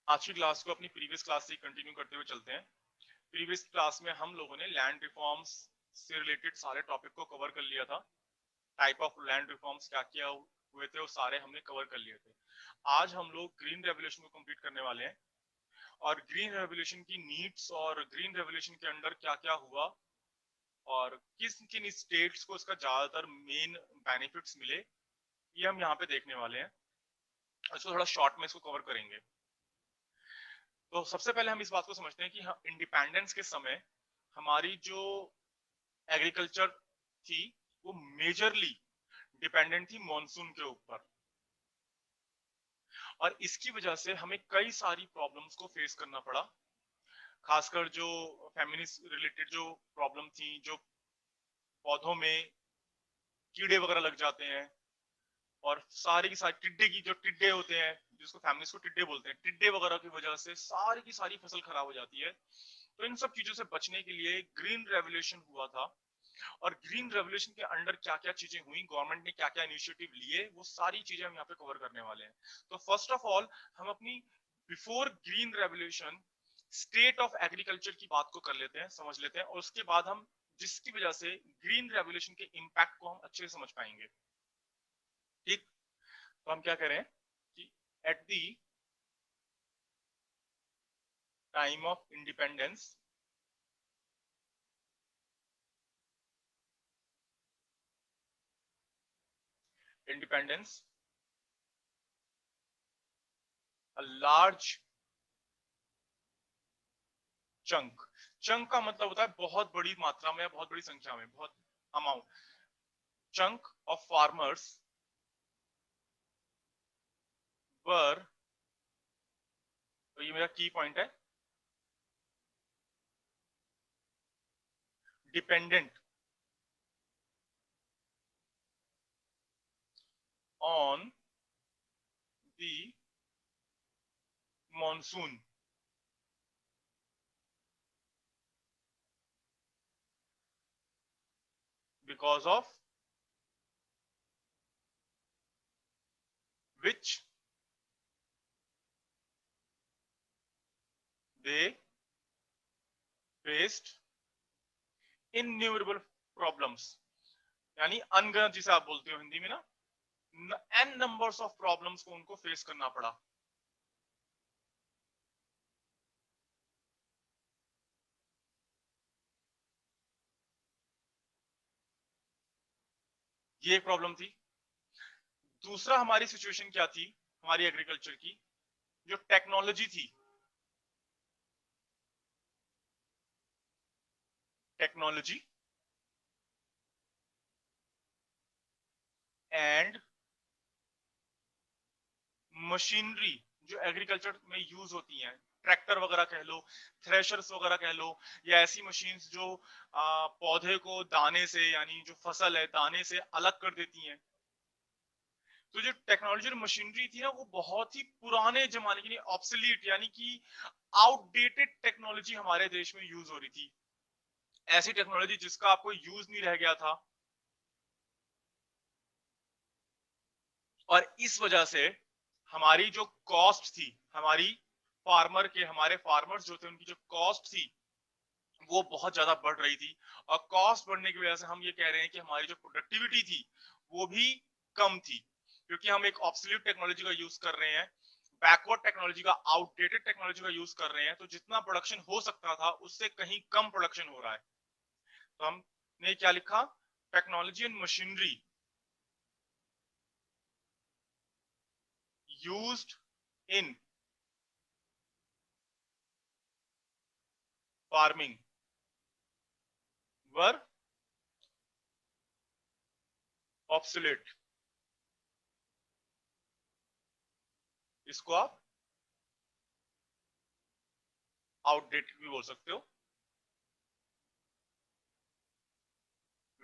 आज की क्लास को अपनी प्रीवियस क्लास से कंटिन्यू करते हुए चलते हैं। प्रीवियस क्लास में हम लोगों ने लैंड रिफॉर्म्स से रिलेटेड सारे टॉपिक को कवर कर लिया था। टाइप ऑफ लैंड रिफॉर्म्स क्या क्या हुए थे वो सारे हमने कवर कर लिए थे। आज हम लोग ग्रीन रेवोल्यूशन को कंप्लीट करने वाले हैं और ग्रीन रेवोल्यूशन की नीड्स और ग्रीन रेवोल्यूशन के अंडर क्या क्या हुआ और किस किन स्टेट्स को इसका ज्यादातर मेन बेनिफिट्स मिले, ये हम यहाँ पे देखने वाले हैं। इसको थोड़ा शॉर्ट में इसको कवर करेंगे। तो सबसे पहले हम इस बात को समझते हैं कि इंडिपेंडेंस के समय हमारी जो एग्रीकल्चर थी वो मेजरली डिपेंडेंट थी मॉनसून के ऊपर, और इसकी वजह से हमें कई सारी प्रॉब्लम्स को फेस करना पड़ा। खासकर जो फेमिनिस्ट रिलेटेड जो प्रॉब्लम थी, जो पौधों में कीड़े वगैरह लग जाते हैं और सारी की सारी टिड्डे की जो टिड्डे होते हैं, जिसको फैमिलीज को टिड्डे बोलते हैं, टिड्डे वगैरह की वजह से सारी की सारी फसल खराब हो जाती है। तो इन सब चीजों से बचने के लिए ग्रीन रेवोल्यूशन हुआ था। और ग्रीन रेवोल्यूशन के अंडर क्या क्या चीजें हुई, गवर्नमेंट ने क्या क्या इनिशिएटिव लिए, वो सारी चीजें हम यहाँ पे कवर करने वाले हैं। तो फर्स्ट ऑफ ऑल हम अपनी before green revolution state of agriculture की बात को कर लेते हैं, समझ लेते हैं, और उसके बाद हम जिसकी वजह से ग्रीन रेवोल्यूशन के इम्पैक्ट को हम अच्छे से समझ पाएंगे। ठीक, तो हम क्या करें कि at the time of independence independence a large chunk, chunk का मतलब होता है बहुत बड़ी मात्रा में, बहुत बड़ी संख्या में, बहुत amount. Chunk of farmers were, तो ये मेरा की पॉइंट है, dependent on the monsoon because of which they faced innumerable problems, यानी अनगिनत, जिसे आप बोलते हो हिंदी में ना, एन नंबर्स ऑफ प्रॉब्लम्स को उनको फेस करना पड़ा। ये एक प्रॉब्लम थी। दूसरा हमारी सिचुएशन क्या थी, हमारी एग्रीकल्चर की जो टेक्नोलॉजी थी, टेक्नोलॉजी एंड मशीनरी जो एग्रीकल्चर में यूज होती हैं, ट्रैक्टर वगैरह कह लो, थ्रेशर्स वगैरह कह लो, या ऐसी मशीन्स जो पौधे को दाने से, यानी जो फसल है दाने से अलग कर देती हैं। तो जो टेक्नोलॉजी और मशीनरी थी ना, वो बहुत ही पुराने जमाने की, ऑब्सोलीट यानी कि आउटडेटेड टेक्नोलॉजी हमारे देश में यूज हो रही थी। ऐसी टेक्नोलॉजी जिसका आपको यूज नहीं रह गया था, और इस वजह से हमारी जो कॉस्ट थी, हमारे फार्मर्स जो थे उनकी जो कॉस्ट थी वो बहुत ज्यादा बढ़ रही थी। और कॉस्ट बढ़ने की वजह से हम ये कह रहे हैं कि हमारी जो प्रोडक्टिविटी थी वो भी कम थी, क्योंकि हम एक ऑब्सोल्यूट टेक्नोलॉजी का यूज कर रहे हैं, बैकवर्ड टेक्नोलॉजी का, आउटडेटेड टेक्नोलॉजी का यूज कर रहे हैं। तो जितना प्रोडक्शन हो सकता था उससे कहीं कम प्रोडक्शन हो रहा है। तो हमने क्या लिखा, technology and machinery used in farming were obsolete. इसको आप आउटडेटेड भी बोल सकते हो।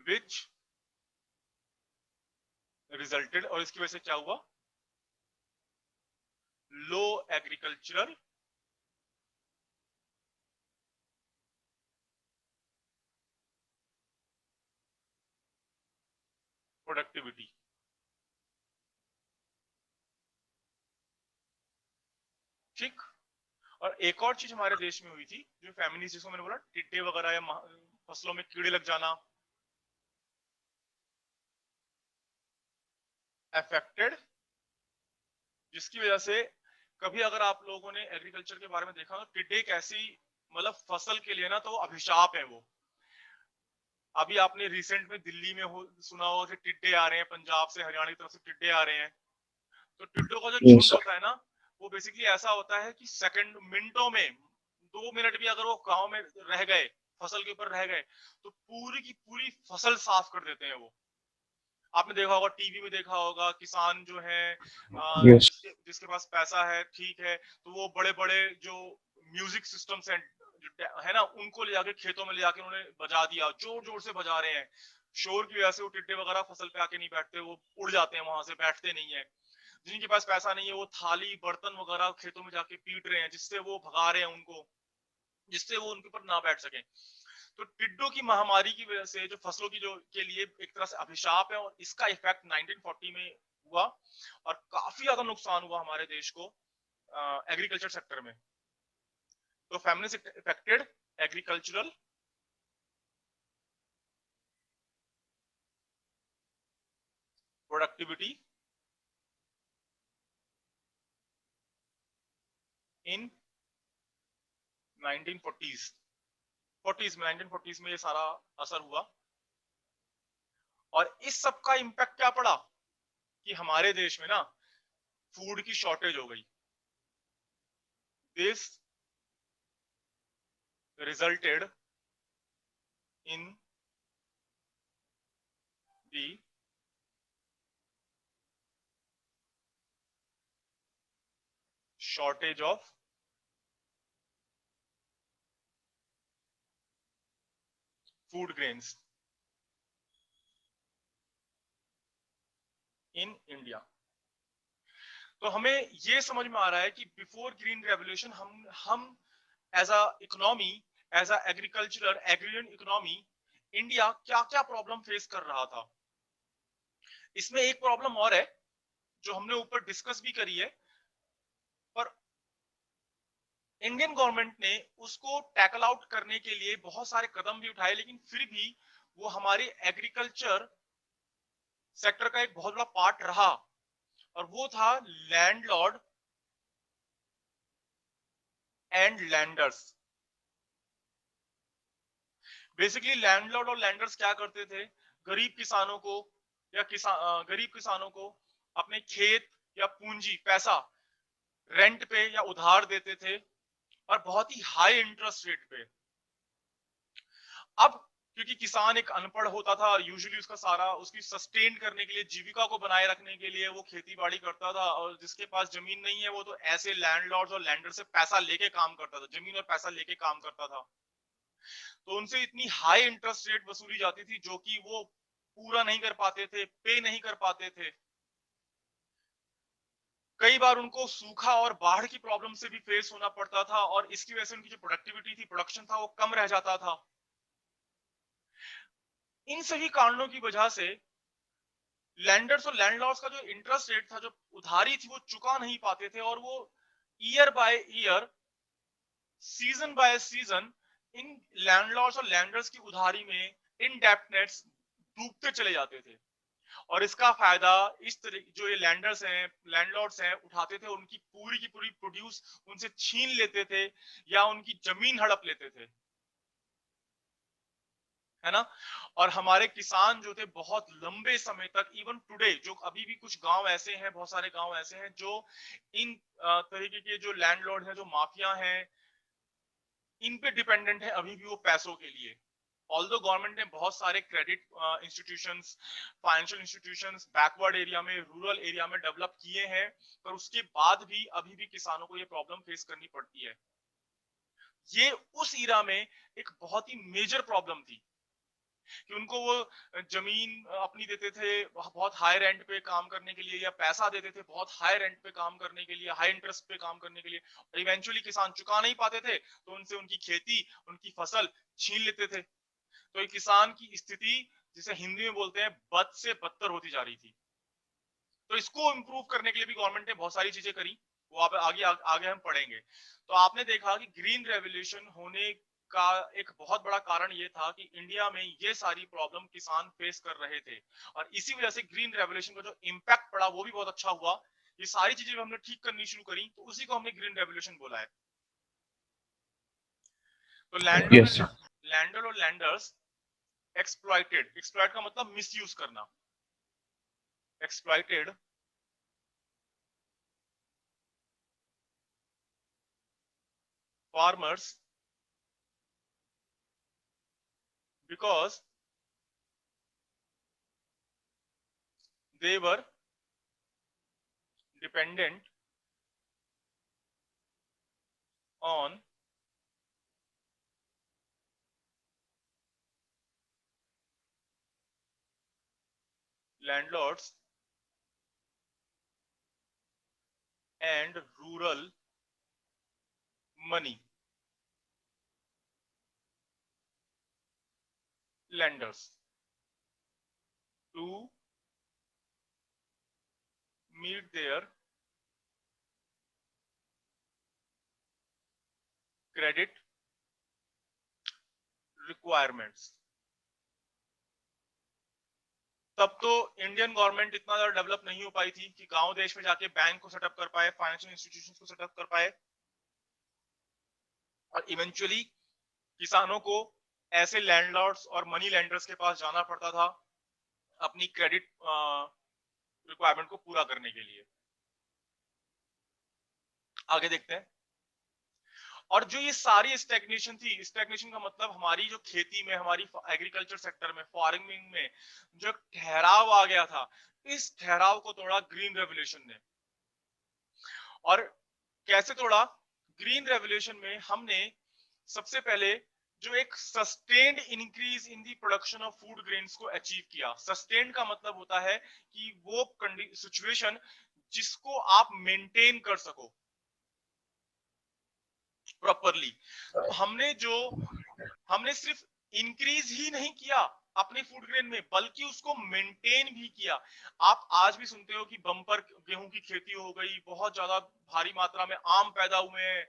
विच रिजल्टेड, और इसकी वजह से क्या हुआ, लो एग्रीकल्चरल प्रोडक्टिविटी। ठीक, और एक और चीज हमारे देश में हुई थी जो फेमिनिस्ट, जिसको मैंने बोला टिड्डे वगैरह या फसलों में कीड़े लग जाना, अफेक्टेड, जिसकी वजह से कभी अगर आप लोगों ने एग्रीकल्चर के बारे में देखा तो टिड्डे एक ऐसी मतलब फसल के लिए ना तो अभिशाप है वो। अभी आपने रिसेंट में दिल्ली में सुना होगा कि टिड्डे आ रहे हैं, पंजाब से हरियाणा की तरफ से टिड्डे आ रहे हैं। तो टिड्डों का जो झुंड होता है ना, वो बेसिकली ऐसा होता है कि सेकंड मिनटों में 2 मिनट भी अगर वो गांव में रह गए, फसल के ऊपर रह गए, तो पूरी की पूरी फसल साफ कर देते हैं वो। आपने देखा होगा, टीवी में देखा होगा, किसान जो है Yes. जिसके पास पैसा है, ठीक है, तो वो बड़े बड़े जो म्यूजिक सिस्टम्स हैं है ना, उनको ले जाके खेतों में ले जाके उन्होंने बजा दिया, जोर जोर से बजा रहे हैं। शोर की वजह से वो टिड्डे वगैरह फसल पे आके नहीं बैठते, वो उड़ जाते हैं वहां से, बैठते नहीं है। जिनके पास पैसा नहीं है वो थाली बर्तन वगैरह खेतों में जाके पीट रहे हैं, जिससे वो भगा रहे हैं उनको, जिससे वो उनके ऊपर ना बैठ सके। तो टिड्डों की महामारी की वजह से जो फसलों की जो के लिए एक तरह से अभिशाप है, और इसका इफेक्ट 1940 में हुआ और काफी ज्यादा नुकसान हुआ हमारे देश को एग्रीकल्चर सेक्टर में। तो feminist affected agricultural productivity in 1940s 40s में 1940s में ये सारा असर हुआ। और इस सब का इम्पैक्ट क्या पड़ा कि हमारे देश में ना फूड की शॉर्टेज हो गई। This resulted in the shortage of food grains in India. तो हमें ये समझ में आ रहा है कि बिफोर ग्रीन रेवोल्यूशन हम as a economy, as a agricultural agrarian economy, India क्या क्या प्रॉब्लम फेस कर रहा था। इसमें एक प्रॉब्लम और है जो हमने ऊपर डिस्कस भी करी है, पर इंडियन गवर्नमेंट ने उसको टैकल आउट करने के लिए बहुत सारे कदम भी उठाए, लेकिन फिर भी वो हमारे एग्रीकल्चर सेक्टर का एक बहुत बड़ा पार्ट रहा, और वो था landlord and landers. Basically landlord और लैंडर्स क्या करते थे, गरीब किसानों को गरीब किसानों को अपने खेत या पूंजी पैसा रेंट पे या उधार देते थे, और बहुत ही हाई इंटरेस्ट रेट पे। अब क्योंकि किसान एक अनपढ़ होता था, यूजुअली उसका सारा उसकी सस्टेन करने के लिए, जीविका को बनाए रखने के लिए वो खेती बाड़ी करता था, और जिसके पास जमीन नहीं है वो तो ऐसे लैंडलॉर्ड्स और लैंडर से पैसा लेके काम करता था, जमीन और पैसा लेके काम करता था। तो उनसे इतनी हाई इंटरेस्ट रेट वसूली जाती थी जो कि वो पूरा नहीं कर पाते थे, पे नहीं कर पाते थे। कई बार उनको सूखा और बाढ़ की प्रॉब्लम से भी फेस होना पड़ता था, और इसकी वजह से उनकी जो प्रोडक्टिविटी थी, प्रोडक्शन था, वो कम रह जाता था। इन सभी कारणों की वजह से लैंडर्स और लैंडलॉर्ड्स का जो इंटरेस्ट रेट था, जो उधारी थी, वो चुका नहीं पाते थे, और वो year by year, season by season in landlords और लैंडर्स की उधारी में, इन डेप्टनेस डूबते चले जाते थे। और इसका फायदा इस तरह जो ये लैंडर्स हैं, लैंडलॉर्ड्स हैं, उठाते थे, उनकी पूरी की पूरी प्रोड्यूस उनसे छीन लेते थे, या उनकी जमीन हड़प लेते थे, है ना। और हमारे किसान जो थे बहुत लंबे समय तक, इवन टुडे, जो अभी भी कुछ गांव ऐसे हैं, बहुत सारे गांव ऐसे हैं जो इन तरीके के जो लैंडलॉर्ड हैं, जो माफिया हैं, इन पे डिपेंडेंट है अभी भी वो पैसों के लिए। ऑल्दो गवर्नमेंट ने बहुत सारे credit institutions, financial institutions backward area में, रूरल एरिया में डेवलप किए हैं, पर उसके बाद भी अभी भी किसानों को ये प्रॉब्लम फेस करनी पड़ती है। ये उस ईरा में एक बहुत ही मेजर प्रॉब्लम थी कि उनको वो जमीन अपनी देते थे बहुत हाई रेंट पे काम करने के लिए, या पैसा देते थे बहुत हाई रेंट पे काम करने के लिए, हाई इंटरेस्ट पे काम करने के लिए, और इवेंचुअली किसान चुका नहीं पाते थे, तो उनसे उनकी खेती, उनकी फसल छीन लेते थे। तो ये किसान की स्थिति, जिसे हिंदी में बोलते हैं, बद से बदतर होती जा रही थी। तो इसको इंप्रूव करने के लिए भी गवर्नमेंट ने बहुत सारी चीजें करी। वो आप आगे आगे हम पढ़ेंगे। तो आपने देखा कि ग्रीन रेवोल्यूशन होने का एक बहुत बड़ा कारण ये था कि इंडिया में ये सारी प्रॉब्लम किसान फेस कर रहे थे, और इसी वजह से ग्रीन रेवोल्यूशन का जो इम्पैक्ट पड़ा वो भी बहुत अच्छा हुआ। ये सारी चीजें हमने ठीक करनी शुरू करी, तो उसी को हमने ग्रीन रेवोल्यूशन बोला है। तो यस सर। लैंडर और लैंडर्स एक्सप्लॉइटेड, एक्सप्लॉइट का मतलब मिसयूज करना, exploited farmers because they were dependent on landlords and rural money lenders to meet their credit requirements। तब तो इंडियन गवर्नमेंट इतना ज्यादा डेवलप नहीं हो पाई थी कि गांव देश में जाके बैंक को सेटअप कर पाए, फाइनेंशियल इंस्टीट्यूशंस को सेटअप कर पाए, और इवेंचुअली किसानों को ऐसे लैंडलॉर्ड्स और मनी लेंडर्स के पास जाना पड़ता था अपनी क्रेडिट रिक्वायरमेंट को पूरा करने के लिए। आगे देखते हैं। और जो ये सारी स्टैग्नेशन थी, स्टैग्नेशन का मतलब हमारी जो खेती में, हमारी एग्रीकल्चर सेक्टर में, फार्मिंग में जो ठहराव आ गया था, इस ठहराव को तोड़ा ग्रीन रेवोल्यूशन ने। और कैसे तोड़ा? ग्रीन रेवोल्यूशन में हमने सबसे पहले जो एक sustained increase in the production of food grains को अचीव किया। सस्टेन्ड का मतलब होता है कि वो सिचुएशन जिसको आप मेंटेन कर सको प्रॉपरली। तो हमने सिर्फ इंक्रीज ही नहीं किया अपने फूड ग्रेन में, बल्कि उसको मेंटेन भी किया। आप आज भी सुनते हो कि बम्पर गेहूं की खेती हो गई, बहुत ज्यादा भारी मात्रा में आम पैदा हुए हैं,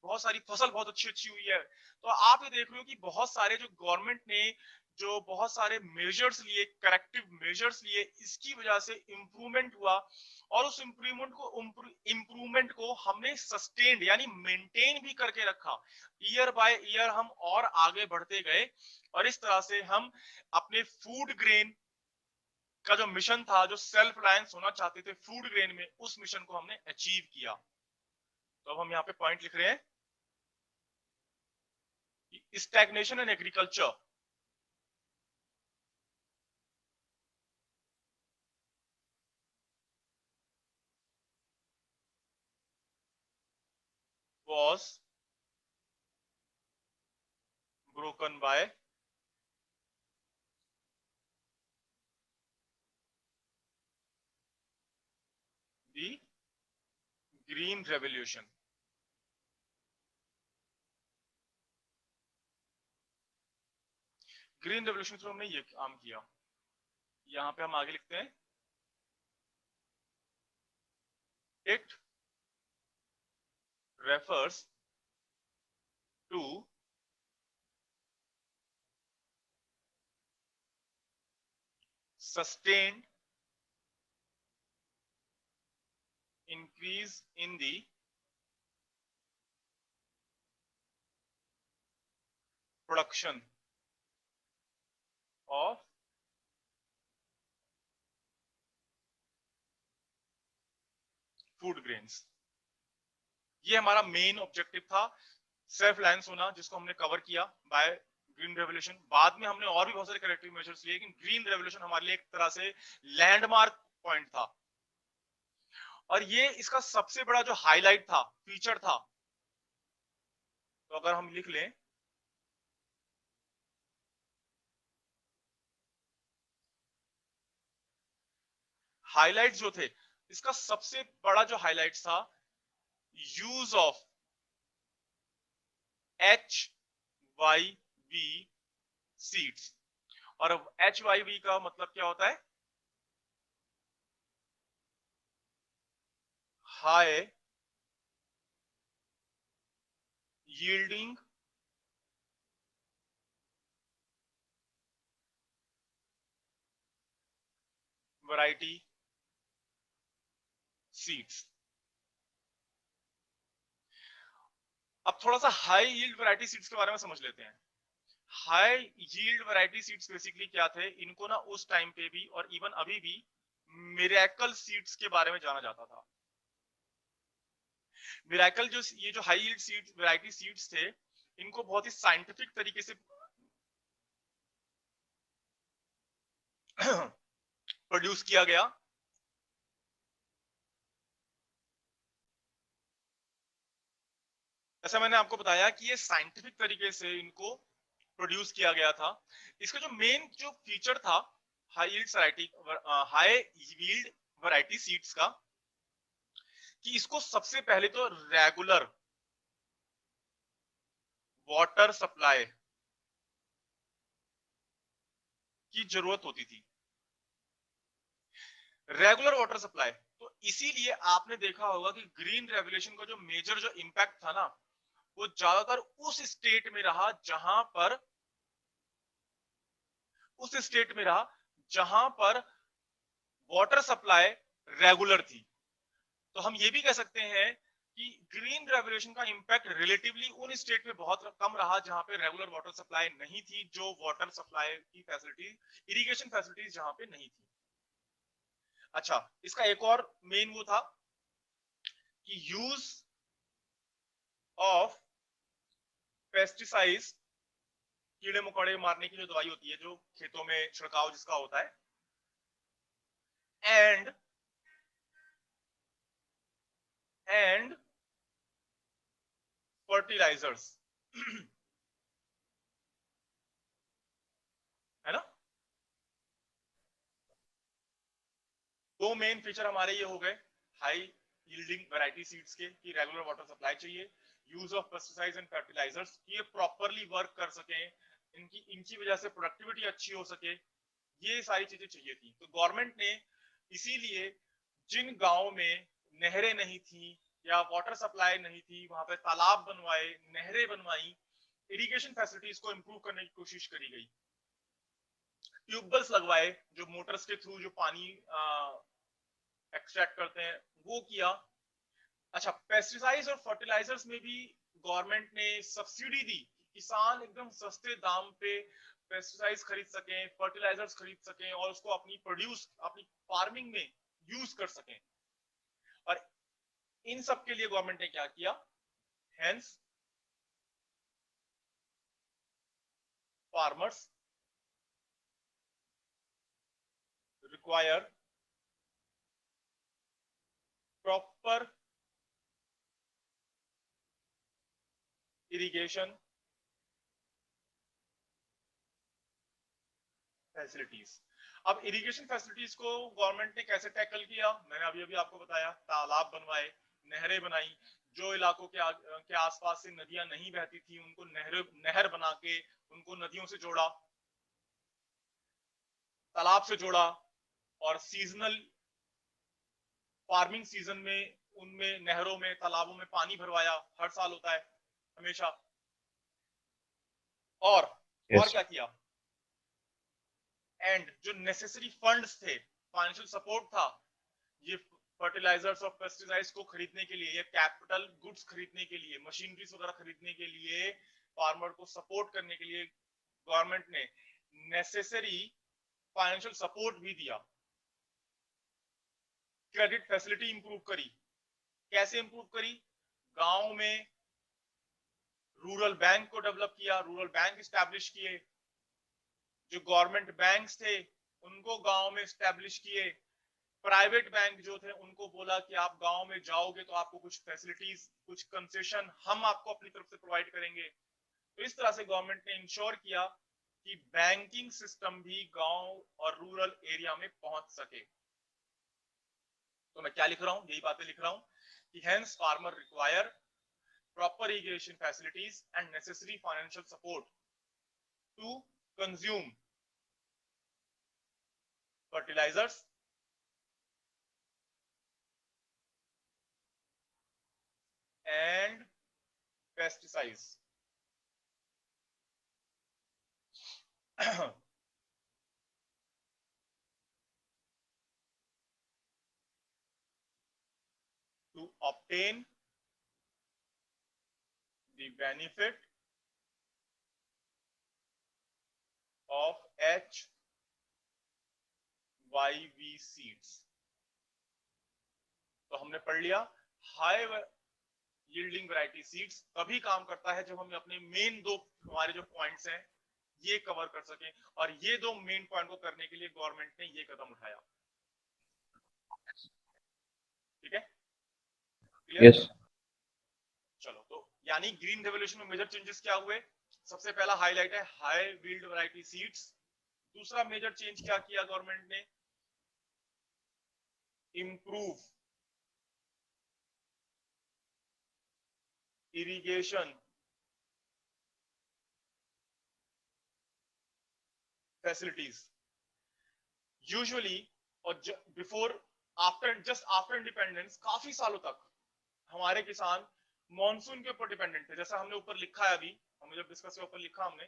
बहुत सारी फसल बहुत अच्छी अच्छी हुई है। तो आप ये देख रहे हो कि बहुत सारे जो गवर्नमेंट ने जो बहुत सारे मेजर्स लिए, करेक्टिव मेजर्स लिए, इसकी वजह से इंप्रूवमेंट हुआ। और उस इंप्रूवमेंट को हमने सस्टेन्ड यानी मेंटेन भी करके रखा। ईयर बाय ईयर हम और आगे बढ़ते गए, और इस तरह से हम अपने फूड ग्रेन का जो मिशन था, जो सेल्फ रिलायंस होना चाहते थे फूड ग्रेन में, उस मिशन को हमने अचीव किया। तो अब हम यहाँ पे पॉइंट लिख रहे हैं, stagnation in agriculture was broken by the green revolution। Green revolution से हमने ये काम किया। यहाँ पे हम आगे लिखते हैं, it refers to sustained increase in the production of food grains। ये हमारा मेन ऑब्जेक्टिव था, सेल्फ रिलायंस होना, जिसको हमने कवर किया बाय ग्रीन रेवोल्यूशन। बाद में हमने और भी बहुत सारे करेक्टिव मेजर्स लिए, लेकिन ग्रीन रेवोल्यूशन हमारे लिए एक तरह से लैंडमार्क पॉइंट था। और ये इसका सबसे बड़ा जो हाईलाइट था, फीचर था, तो अगर हम लिख लें, हाईलाइट जो थे, इसका सबसे बड़ा जो हाईलाइट था, यूज ऑफ HYV सीड्स। और HYV का मतलब क्या होता है? High yielding variety seeds। अब थोड़ा सा हाई यील्ड वैरायटी सीड्स के बारे में समझ लेते हैं। High yield variety seeds basically क्या थे, इनको ना उस टाइम पे भी और इवन अभी भी मिरेकल सीड्स के बारे में जाना जाता था। मिरेकल जो ये जो high yield seeds variety seeds थे, इनको बहुत ही साइंटिफिक तरीके से प्रोड्यूस किया गया। ऐसा मैंने आपको बताया कि ये साइंटिफिक तरीके से इनको प्रोड्यूस किया गया था। इसका जो मेन जो फीचर था हाई यील्ड वैरायटी सीड्स का, कि इसको सबसे पहले तो रेगुलर वाटर सप्लाई की जरूरत होती थी। रेगुलर वाटर सप्लाई, तो इसीलिए आपने देखा होगा कि ग्रीन रेवोल्यूशन का जो मेजर जो इंपैक्ट था ना, वो ज्यादातर उस स्टेट में रहा जहां पर वाटर सप्लाई रेगुलर थी। तो हम ये भी कह सकते हैं कि ग्रीन रेवोल्यूशन का इंपैक्ट रिलेटिवली उन स्टेट में बहुत कम रहा जहां पे रेगुलर वाटर सप्लाई नहीं थी, जो वाटर सप्लाई की फैसिलिटी, इरिगेशन फैसिलिटीज जहां पे नहीं थी। अच्छा, इसका एक और मेन वो था कि यूज ऑफ पेस्टिसाइड्स, कीड़े मकोड़े मारने की जो दवाई होती है, जो खेतों में छिड़काव जिसका होता है, एंड फर्टिलाइजर्स है ना। दो मेन फीचर हमारे ये हो गए हाई यील्डिंग वैरायटी सीड्स के, कि रेगुलर वाटर सप्लाई चाहिए, use of pesticides and fertilisers, ये प्रॉपरली वर्क कर सके, इनकी वजह से प्रोडक्टिविटी अच्छी हो सके, ये सारी चीजें चाहिए थी। तो गवर्नमेंट ने इसीलिए जिन गांवों में नहरें नहीं थी या वाटर सप्लाई नहीं थी, वहां पे तालाब बनवाए, नहरें बनवाई, इरिगेशन फैसिलिटीज को इंप्रूव करने की कोशिश करी गई, ट्यूबवेल्स लगवाए जो मोटर्स के थ्रू जो पानी एक्सट्रैक्ट करते हैं, वो किया। अच्छा, पेस्टिसाइड्स और फर्टिलाइजर्स में भी गवर्नमेंट ने सब्सिडी दी, किसान एकदम सस्ते दाम पे पेस्टिसाइड्स खरीद सकें, फर्टिलाइजर्स खरीद सकें और उसको अपनी फार्मिंग में यूज कर सकें। और इन सब के लिए गवर्नमेंट ने क्या किया, hence farmers require proper irrigation facilities. अब इरिगेशन फैसिलिटीज को गवर्नमेंट ने कैसे टैकल किया, मैंने अभी अभी आपको बताया, तालाब बनवाए, नहरें बनाई, जो इलाकों के आसपास से नदियां नहीं बहती थी उनको नहर बना के उनको नदियों से जोड़ा, तालाब से जोड़ा, और सीजनल फार्मिंग सीजन में उनमें नहरों में तालाबों में पानी भरवाया, हर साल होता है हमेशा। और क्या किया, एंड जो नेसेसरी फंड्स थे, फाइनेंशियल सपोर्ट था, ये फर्टिलाइजर्स और पेस्टिसाइड्स को खरीदने के लिए, या कैपिटल गुड्स खरीदने के लिए, मशीनरीज वगैरह खरीदने के लिए, फार्मर को सपोर्ट करने के लिए गवर्नमेंट ने नेसेसरी फाइनेंशियल सपोर्ट भी दिया, क्रेडिट फैसिलिटी इंप्रूव करी। कैसे इंप्रूव करी, गांव में रूरल बैंक को डेवलप किया, रूरल बैंक स्टैब्लिश किए, जो गवर्नमेंट बैंक्स थे उनको गांव में स्टैब्लिश किए, प्राइवेट बैंक जो थे उनको बोला कि आप गांव में जाओगे तो आपको कुछ फैसिलिटीज, कुछ कंसेशन हम आपको अपनी तरफ से प्रोवाइड करेंगे। तो इस तरह से गवर्नमेंट ने इंश्योर किया कि बैंकिंग सिस्टम भी गांव और रूरल एरिया में पहुंच सके। तो मैं क्या लिख रहा हूं, यही बातें लिख रहा हूं कि hence farmer require proper irrigation facilities and necessary financial support to consume fertilizers and pesticides. To obtain the benefit of HYV seeds. तो हमने पढ़ लिया हाई यील्डिंग वैरायटी सीड्स तभी काम करता है जब हम अपने मेन दो हमारे जो पॉइंट्स हैं ये कवर कर सकें, और ये दो मेन पॉइंट को करने के लिए गवर्नमेंट ने ये कदम उठाया। ठीक है, यस। चलो, तो यानी ग्रीन रेवोल्यूशन में मेजर चेंजेस क्या हुए? सबसे पहला हाईलाइट है हाई यील्ड वैरायटी सीड्स। दूसरा मेजर चेंज क्या किया गवर्नमेंट ने? Improve irrigation facilities. यूजुअली और before after just after independence काफी सालों तक हमारे किसान मॉनसून के ऊपर डिपेंडेंट थे। जैसा हमने ऊपर लिखा है, अभी हमने जब डिस्कस के ऊपर लिखा हमने,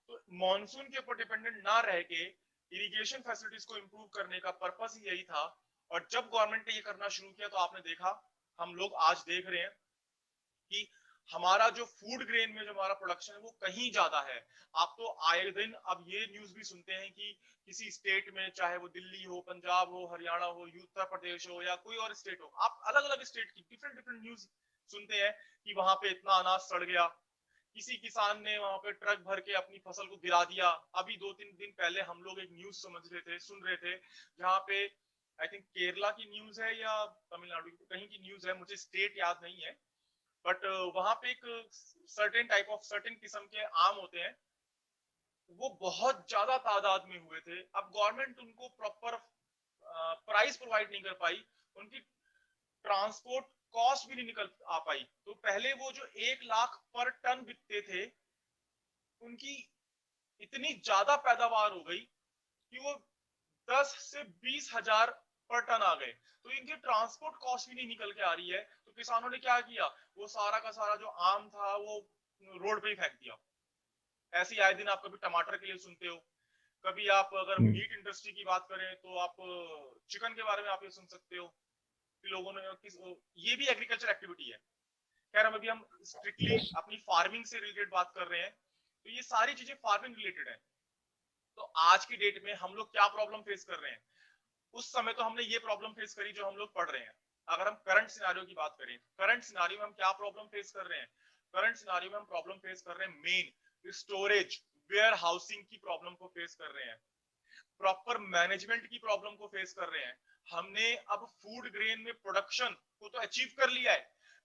तो मॉनसून के ऊपर डिपेंडेंट ना रह के इरिगेशन फैसिलिटीज को इंप्रूव करने का पर्पस ही यही था। और जब गवर्नमेंट ने ये करना शुरू किया तो आपने देखा, हम लोग आज देख रहे हैं कि हमारा जो फूड ग्रेन में जो हमारा प्रोडक्शन है वो कहीं ज्यादा है। आप तो आए दिन अब ये न्यूज भी सुनते हैं कि किसी स्टेट में, चाहे वो दिल्ली हो, पंजाब हो, हरियाणा हो, उत्तर प्रदेश हो या कोई और स्टेट हो, आप अलग अलग स्टेट की डिफरेंट डिफरेंट न्यूज सुनते हैं कि वहां पे इतना अनाज सड़ गया, किसी किसान ने वहां पे ट्रक भर के अपनी फसल को गिरा दिया। अभी 2-3 दिन पहले हम लोग एक न्यूज समझ रहे थे, सुन रहे थे, जहाँ पे आई थिंक केरला की न्यूज है या तमिलनाडु की, कहीं की न्यूज है, मुझे स्टेट याद नहीं है, बट वहां पे एक सर्टेन किस्म के आम होते हैं, वो बहुत ज्यादा तादाद में हुए थे। अब गवर्नमेंट उनको प्रॉपर प्राइस प्रोवाइड नहीं कर पाई, उनकी ट्रांसपोर्ट कॉस्ट भी नहीं निकल आ पाई। तो पहले वो जो 1 लाख पर टन बिकते थे, उनकी इतनी ज्यादा पैदावार हो गई कि वो 10 से 20 हजार पर टन आ गए। तो इनकी ट्रांसपोर्ट कॉस्ट भी नहीं निकल के आ रही है। तो किसानों ने क्या किया, वो सारा का सारा जो आम था वो रोड पे ही फेंक दिया। ऐसे ही आए दिन आप कभी टमाटर के लिए सुनते हो, कभी आप अगर मीट इंडस्ट्री की बात करें तो आप चिकन के बारे में आप ये सुन सकते हो कि लोगों ने ये भी एग्रीकल्चर एक्टिविटी है। खैर हम स्ट्रिक्टली अपनी फार्मिंग से रिलेटेड बात कर रहे हैं, तो ये सारी चीजें फार्मिंग रिलेटेड है। तो आज की डेट में हम लोग क्या प्रॉब्लम फेस कर रहे हैं, उस समय तो हमने ये प्रॉब्लम फेस करी जो हम लोग पढ़ रहे हैं। अगर हम करंट सिनारियो की बात करें, करंट सिनारियो में हम क्या प्रॉब्लम फेस कर रहे हैं? करंट सिनारियो में हम प्रॉब्लम फेस कर रहे हैं मेन स्टोरेज, वेयर हाउसिंग की प्रॉब्लम को फेस कर रहे हैं, प्रॉपर मैनेजमेंट की प्रॉब्लम को फेस कर रहे हैं। हमने अब फूड ग्रेन में प्रोडक्शन को तो अचीव कर लिया है,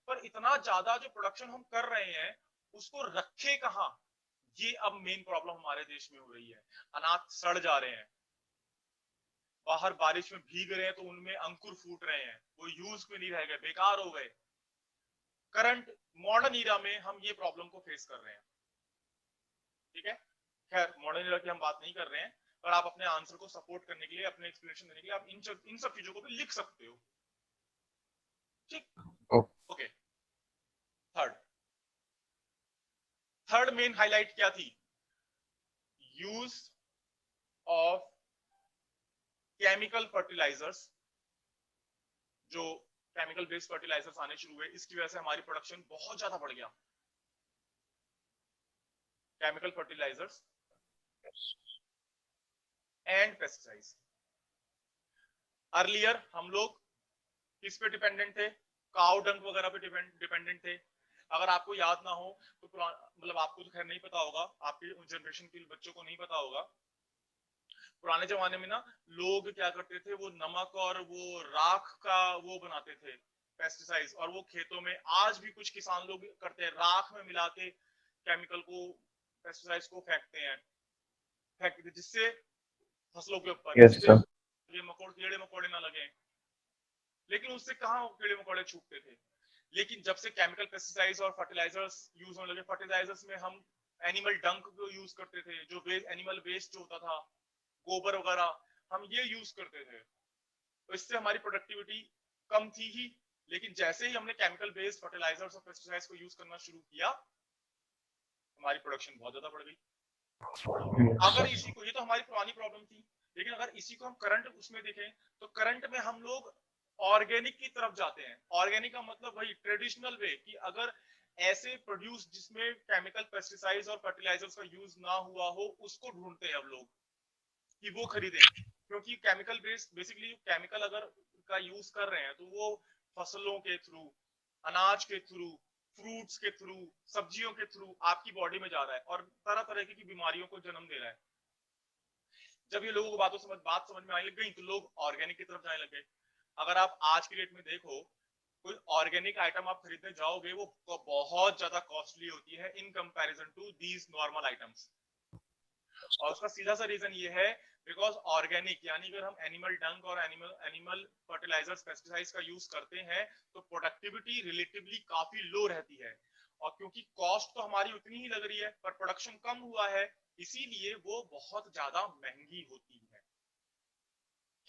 पर इतना ज्यादा जो प्रोडक्शन हम कर रहे हैं उसको रखे कहां, ये अब मेन प्रॉब्लम हमारे देश में हो रही है। अनाज सड़ जा रहे हैं, बाहर बारिश में भीग रहे हैं तो उनमें अंकुर फूट रहे हैं, वो यूज में नहीं रह गए, बेकार हो गए। करंट मॉडर्न ईरा में हम ये प्रॉब्लम को फेस कर रहे हैं। ठीक है, खैर मॉडर्न ईरा की हम बात नहीं कर रहे हैं, पर आप अपने आंसर को सपोर्ट करने के लिए, अपने एक्सप्लेनेशन देने के लिए आप इन सब चीजों को भी लिख सकते हो। ठीक, ओके। थर्ड मेन हाईलाइट क्या थी? Use of chemical fertilisers. जो केमिकल बेस्ड फर्टिलाइजर्स आने शुरू हुए, इसकी वजह से हमारी प्रोडक्शन बहुत ज्यादा बढ़ गया। Chemical fertilisers and pesticides. Earlier हम लोग किस पे डिपेंडेंट थे? काउ डंग वगैरह पे डिपेंडेंट थे। अगर आपको याद ना हो तो मतलब आपको तो खैर नहीं पता होगा, आपके जनरेशन के बच्चों को नहीं पता होगा, पुराने जमाने में ना लोग क्या करते थे, वो नमक और वो राख का वो बनाते थे पेस्टिसाइड्स, और वो खेतों में आज भी कुछ किसान लोग करते हैं, राख में मिला के केमिकल को, पेस्टिसाइड्स को फेंकते थे, जिससे फसलों के ऊपर कीड़े मकोड़े ना लगे। लेकिन उससे कहाँ कीड़े मकोड़े छूटते थे? लेकिन जब से केमिकल पेस्टिसाइड्स और फर्टिलाइजर्स यूज होने लगे, फर्टिलाइजर्स में हम एनिमल डंक को यूज करते थे, जो एनिमल वेस्ट जो होता था, गोबर वगैरह, हम ये यूज करते थे। तो इससे हमारी प्रोडक्टिविटी कम थी ही, लेकिन जैसे ही हमने केमिकल बेस्ड फर्टिलाइजर्स और पेस्टिसाइड्स को यूज करना शुरू किया, हमारी प्रोडक्शन बहुत ज्यादा बढ़ गई। अगर इसी को, ये तो हमारी पुरानी प्रॉब्लम थी, लेकिन अगर इसी को हम करंट उसमें देखें तो करंट में हम लोग ऑर्गेनिक की तरफ जाते हैं। ऑर्गेनिक का मतलब वही ट्रेडिशनल वे, कि अगर ऐसे प्रोड्यूस जिसमें केमिकल पेस्टिसाइड्स और फर्टिलाइजर्स का यूज ना हुआ हो, उसको ढूंढते हैं अब लोग कि वो खरीदें। क्योंकि केमिकल बेस्ड, बेसिकली केमिकल अगर का यूज कर रहे हैं तो वो फसलों के थ्रू, अनाज के थ्रू, फ्रूट्स के थ्रू, सब्जियों के थ्रू आपकी बॉडी में जा रहा है और तरह तरह की बीमारियों को जन्म दे रहा है। जब ये लोगों को बात समझ में आने लग गई तो लोग ऑर्गेनिक की तरफ जाने लग गए। अगर आप आज की डेट में देखो, कोई ऑर्गेनिक आइटम आप खरीदने जाओगे वो बहुत ज्यादा कॉस्टली होती है in comparison to these normal items. और उसका सीधा सा रीजन ये है, बिकॉज ऑर्गेनिक यानी अगर हम एनिमल डंग और एनिमल फर्टिलाइजर्स पेस्टिसाइड्स का यूज करते हैं तो प्रोडक्टिविटी रिलेटिवली काफी लो रहती है। और क्योंकि कॉस्ट तो हमारी उतनी ही लग रही है पर प्रोडक्शन कम हुआ है, इसीलिए वो बहुत ज्यादा महंगी होती है।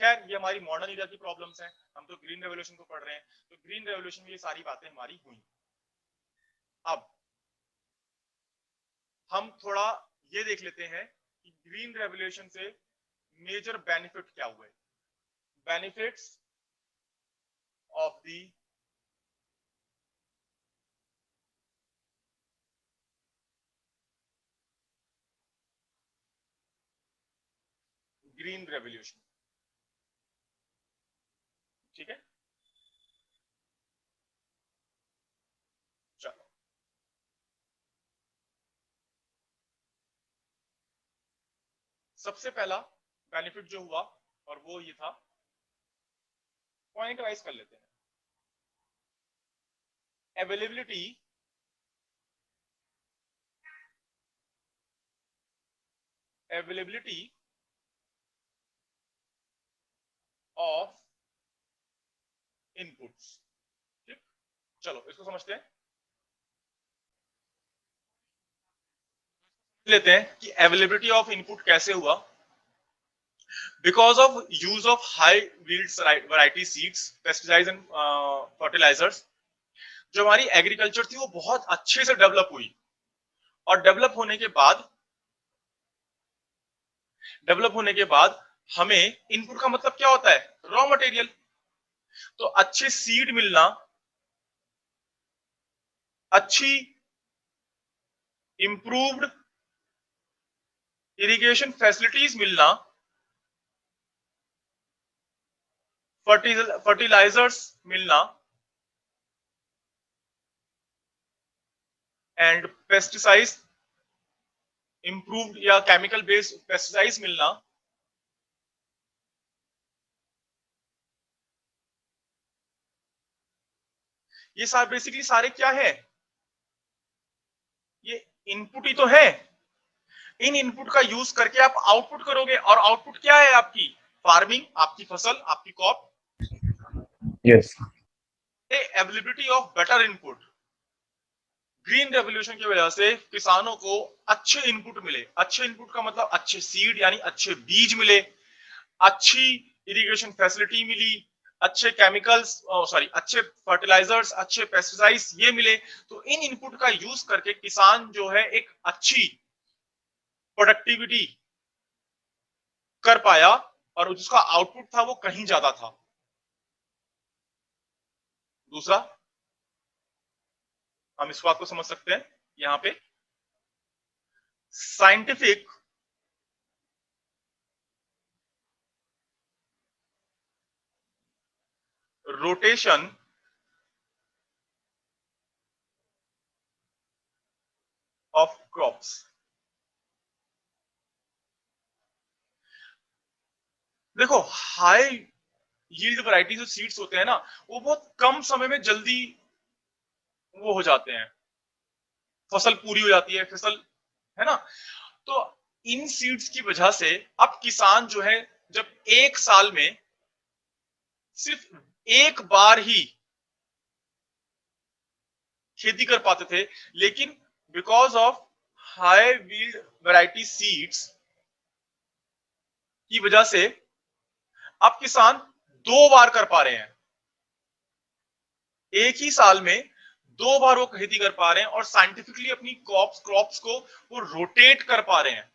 खैर, ये हमारी मॉडर्न एरिया की प्रॉब्लम्स हैं, हम तो ग्रीन रेवोल्यूशन को पढ़ रहे हैं, तो ग्रीन रेवोल्यूशन में ये सारी बातें हमारी हुई। अब हम थोड़ा ये देख लेते हैं कि ग्रीन रेवोल्यूशन से मेजर बेनिफिट क्या हुए। Benefits of the green revolution. ठीक है, चलो सबसे पहला बेनिफिट जो हुआ और वो ये था, पॉइंट वाइज कर लेते हैं। Availability availability of inputs. ठीक, चलो इसको समझते हैं, लेते हैं कि अवेलेबिलिटी ऑफ इनपुट कैसे हुआ। Because of use of high yield variety seeds, pesticides and fertilisers, जो हमारी एग्रीकल्चर थी वो बहुत अच्छे से डेवलप हुई। और डेवलप होने के बाद हमें इनपुट का मतलब क्या होता है, रॉ मटेरियल। तो अच्छे सीड मिलना, अच्छी इंप्रूव्ड इरिगेशन फैसिलिटीज मिलना, फर्टिलाइजर्स मिलना एंड पेस्टिसाइड्स, इंप्रूव्ड या केमिकल बेस्ड पेस्टिसाइड्स मिलना, ये सारे बेसिकली सारे क्या है, ये इनपुट ही तो है। इन इनपुट का यूज करके आप आउटपुट करोगे, और आउटपुट क्या है आपकी फार्मिंग, आपकी फसल, आपकी crop. Yes. Availability of better input, green revolution की वजह से किसानों को अच्छे इनपुट मिले। अच्छे इनपुट का मतलब अच्छे सीड यानी अच्छे बीज मिले, अच्छी इरिगेशन फैसिलिटी मिली, अच्छे केमिकल्स, सॉरी अच्छे फर्टिलाइजर्स, अच्छे पेस्टिसाइड्स ये मिले। तो इन इनपुट का यूज करके किसान जो है एक अच्छी प्रोडक्टिविटी कर पाया और जिसका आउटपुट था वो कहीं ज्यादा था। दूसरा, हम इस बात को समझ सकते हैं यहां पे साइंटिफिक रोटेशन ऑफ क्रॉप्स। देखो, हाई यील्ड वैरायटी जो सीड्स होते हैं ना, वो बहुत कम समय में जल्दी वो हो जाते हैं, फसल पूरी हो जाती है, फसल, है ना। तो इन सीड्स की वजह से अब किसान जो है, जब एक साल में सिर्फ एक बार ही खेती कर पाते थे, लेकिन because of high yield variety seeds की वजह से अब किसान दो बार कर पा रहे हैं। एक ही साल में 2 बार वो खेती कर पा रहे हैं और साइंटिफिकली अपनी क्रॉप्स को वो रोटेट कर पा रहे हैं।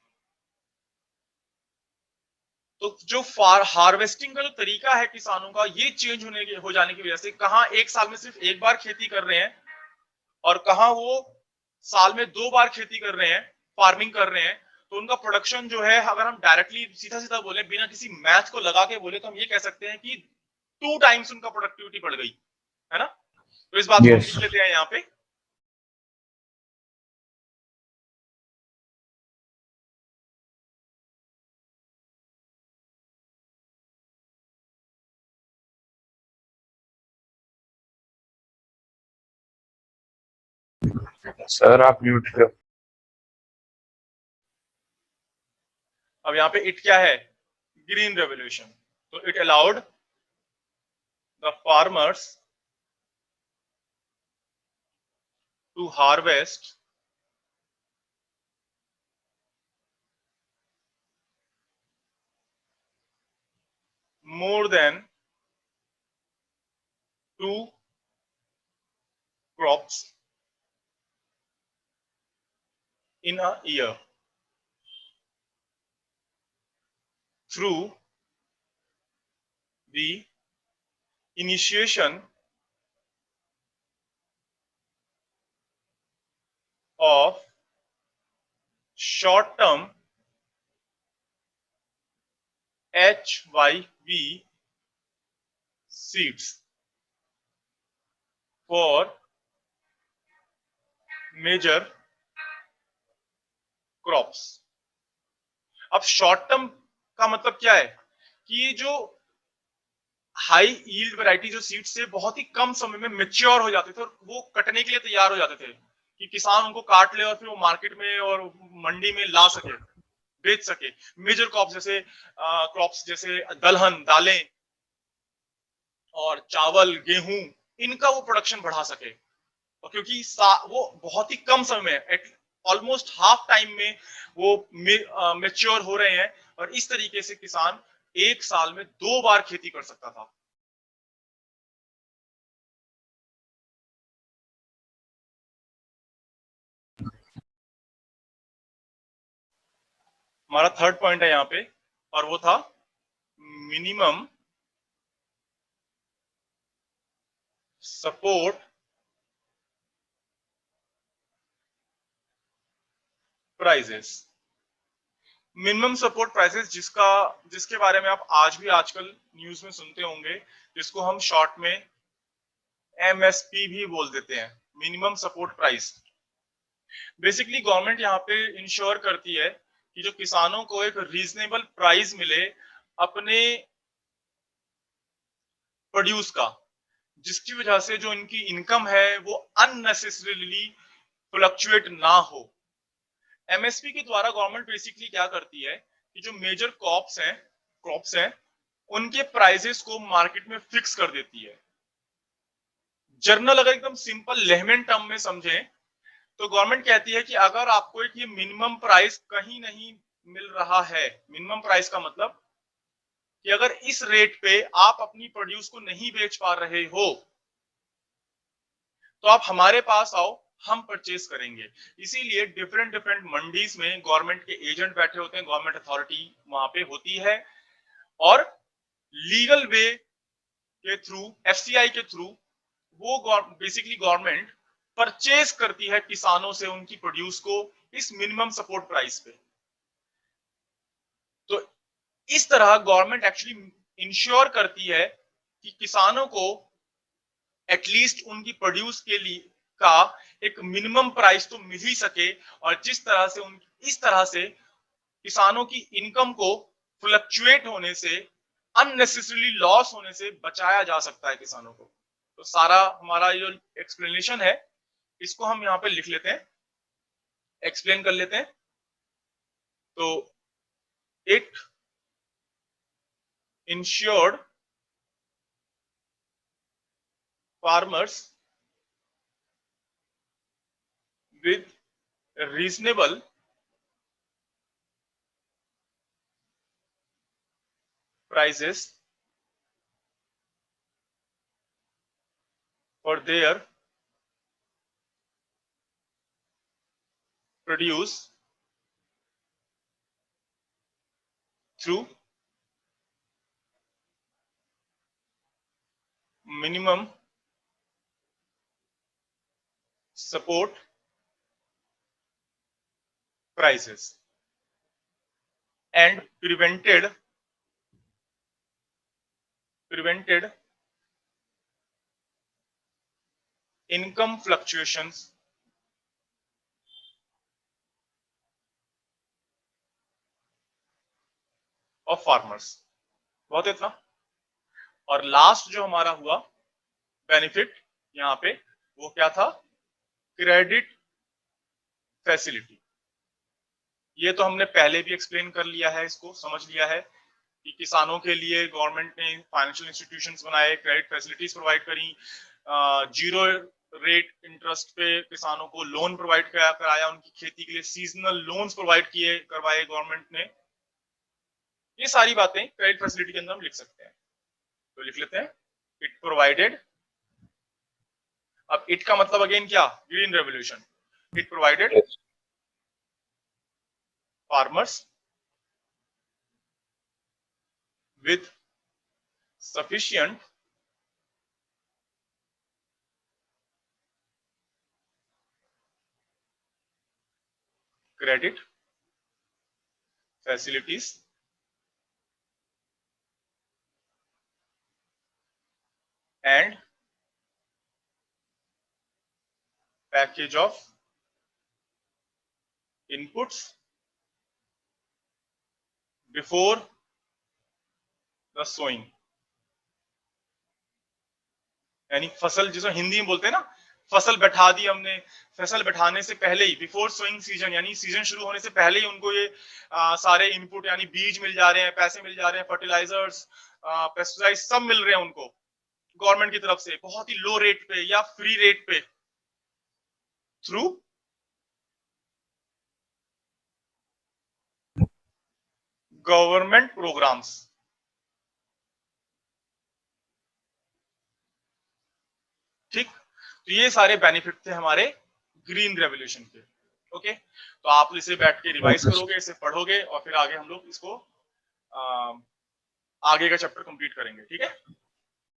तो जो हार्वेस्टिंग का जो तरीका है किसानों का, ये चेंज हो जाने की वजह से कहाँ एक साल में सिर्फ एक बार खेती कर रहे हैं और कहाँ वो साल में 2 बार खेती कर रहे हैं, फार्मिंग कर रहे हैं। तो उनका प्रोडक्शन जो है, अगर हम डायरेक्टली सीधा सीधा बोले, बिना किसी मैथ को लगा के बोले, तो हम ये कह सकते हैं कि 2 टाइम्स उनका प्रोडक्टिविटी बढ़ गई, है ना। तो इस बात को हम लिख Yes. लेते हैं यहाँ पे। सर आप म्यूट कर। अब यहाँ पे इट क्या है, ग्रीन रेवोल्यूशन। तो it allowed the farmers to harvest more than 2 crops in a year through the initiation of short-term HYV seeds for major crops। अब शॉर्ट टर्म का मतलब क्या है कि जो हाई यील्ड वैरायटी जो सीड्स थे, बहुत ही कम समय में मेच्योर हो जाते थे और वो कटने के लिए तैयार हो जाते थे कि किसान उनको काट ले और फिर वो मार्केट में और मंडी में ला सके, बेच सके। मेजर क्रॉप्स जैसे दलहन, दालें और चावल, गेहूं, इनका वो प्रोडक्शन बढ़ा सके। और क्योंकि वो बहुत ही कम समय में, ऑलमोस्ट हाफ टाइम में वो मेच्योर हो रहे हैं, और इस तरीके से किसान एक साल में 2 बार खेती कर सकता था। हमारा थर्ड पॉइंट है यहाँ पे, और वो था minimum support prices. Minimum support prices, जिसके बारे में आप आज भी आजकल न्यूज में सुनते होंगे, जिसको हम शॉर्ट में एमएसपी भी बोल देते हैं, minimum support price. Basically government यहाँ पे इंश्योर करती है कि जो किसानों को एक रीजनेबल प्राइस मिले अपने प्रोड्यूस का, जिसकी वजह से जो इनकी इनकम है वो अननेसेसरीली फ्लक्चुएट ना हो। एमएसपी के द्वारा गवर्नमेंट बेसिकली क्या करती है कि जो मेजर क्रॉप्स हैं उनके प्राइसेस को मार्केट में फिक्स कर देती है। जर्नल अगर एकदम सिंपल लेहमैन टर्म में समझें, तो गवर्नमेंट कहती है कि अगर आपको एक ये मिनिमम प्राइस कहीं नहीं मिल रहा है, मिनिमम प्राइस का मतलब कि अगर इस रेट पे आप अपनी प्रोड्यूस को नहीं बेच पा रहे हो, तो आप हमारे पास आओ, हम परचेज करेंगे। इसीलिए डिफरेंट डिफरेंट मंडीज में गवर्नमेंट के एजेंट बैठे होते हैं, गवर्नमेंट अथॉरिटी वहां पे होती है, और लीगल वे के थ्रू, एफसीआई के थ्रू, वो बेसिकली गवर्नमेंट परचेज करती है किसानों से उनकी प्रोड्यूस को इस मिनिमम सपोर्ट प्राइस पे। तो इस तरह गवर्नमेंट एक्चुअली इंश्योर करती है कि किसानों को एटलीस्ट उनकी प्रोड्यूस के लिए का एक मिनिमम प्राइस तो मिल ही सके, और इस तरह से किसानों की इनकम को फ्लक्चुएट होने से, अननेसेसरीली लॉस होने से बचाया जा सकता है किसानों को। तो सारा हमारा जो एक्सप्लेनेशन है, इसको हम यहाँ पे लिख लेते हैं, एक्सप्लेन कर लेते हैं। तो it insured farmers with reasonable prices for their produce through minimum support prices and prevented income fluctuations of farmers। बहुत इतना। और लास्ट जो हमारा हुआ बेनिफिट यहाँ पे वो क्या था? Credit facility. ये तो हमने पहले भी एक्सप्लेन कर लिया है, इसको समझ लिया है कि किसानों के लिए गवर्नमेंट ने फाइनेंशियल इंस्टीट्यूशंस बनाए, क्रेडिट फैसिलिटीज प्रोवाइड करी, जीरो रेट इंटरेस्ट पे किसानों को लोन प्रोवाइड कराया, उनकी खेती के लिए सीजनल लोन्स प्रोवाइड करवाए गवर्नमेंट ने। ये सारी बातें क्रेडिट फैसिलिटी के अंदर हम लिख सकते हैं, तो लिख लेते हैं इट प्रोवाइडेड। अब इट का मतलब अगेन क्या? Green revolution. It provided Yes. farmers with sufficient credit facilities and package of inputs before the sowing। यानी फसल जिसे हिंदी में बोलते हैं ना, फसल बैठा दी हमने, फसल बैठाने से पहले ही, बिफोर सोइंग सीजन, यानी सीजन शुरू होने से पहले ही उनको ये सारे इनपुट यानी बीज मिल जा रहे हैं, पैसे मिल जा रहे हैं, फर्टिलाइजर्स, पेस्टिसाइड सब मिल रहे हैं उनको गवर्नमेंट की तरफ से बहुत ही लो रेट पे या फ्री रेट पे, थ्रू गवर्नमेंट प्रोग्राम्स। ठीक, तो ये सारे बेनिफिट थे हमारे ग्रीन रेवोल्यूशन के। ओके, तो आप इसे बैठ के रिवाइज Okay. करोगे, इसे पढ़ोगे और फिर आगे हम लोग इसको आगे का चैप्टर कंप्लीट करेंगे। ठीक है।